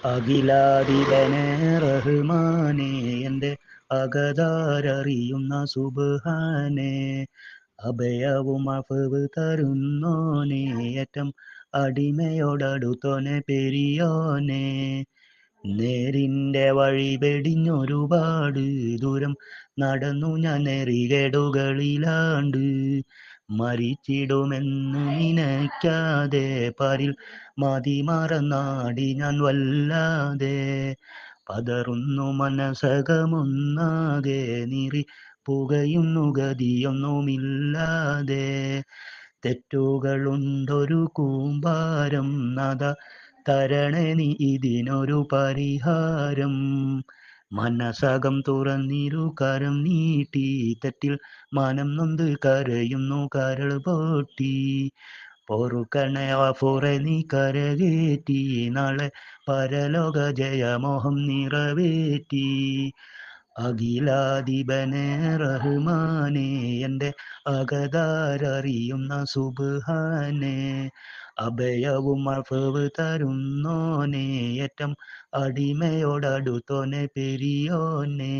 അഖിലാധിപനെ റഹ്മാനെ എൻ്റെ അകതാരറിയുന്ന സുബ്ഹാനെ അഭയവും അഫവ് തരുന്നോനെ ഏറ്റം അടിമയോടടുത്തോനെ പെരിയോനെ നേരിൻ്റെ വഴി വെടിഞ്ഞൊരുപാട് ദൂരം നടന്നു ഞാൻ നെറികേടുകളിലാണ്ട് മരിച്ചിടുമെന്ന് നിനയ്ക്കാതെ പാരിൽ മതിമറന്നാടി ഞാൻ വല്ലാതെ പതറുന്നു മനസ്സകമൊന്നാകെ നീറി പുകയുന്നു ഗതിയൊന്നുമില്ലാതെ തെറ്റുകളുണ്ടൊരു കൂമ്പാരം നാഥ തരണേ നീ ഇതിനൊരു പരിഹാരം മനസ്സകം തുറന്നിരു കരം നീട്ടി തെറ്റിൽ മനം നൊന്ത് കരയുന്നു കരൾ പൊട്ടി പൊറുക്കണേ ഗഫൂറേ നീ കരകേറ്റി നാളെ പരലോക ജയമോഹം നിറവേറ്റി അഖിലാധിപനെ റഹ്മാനെ എൻ്റെ അകതാരറിയുന്ന സുബ്ഹാനെ അഭയവും അഫവ് തരുന്നോനെ ഏറ്റം അടിമയോടടുത്തോനെ പെരിയോനെ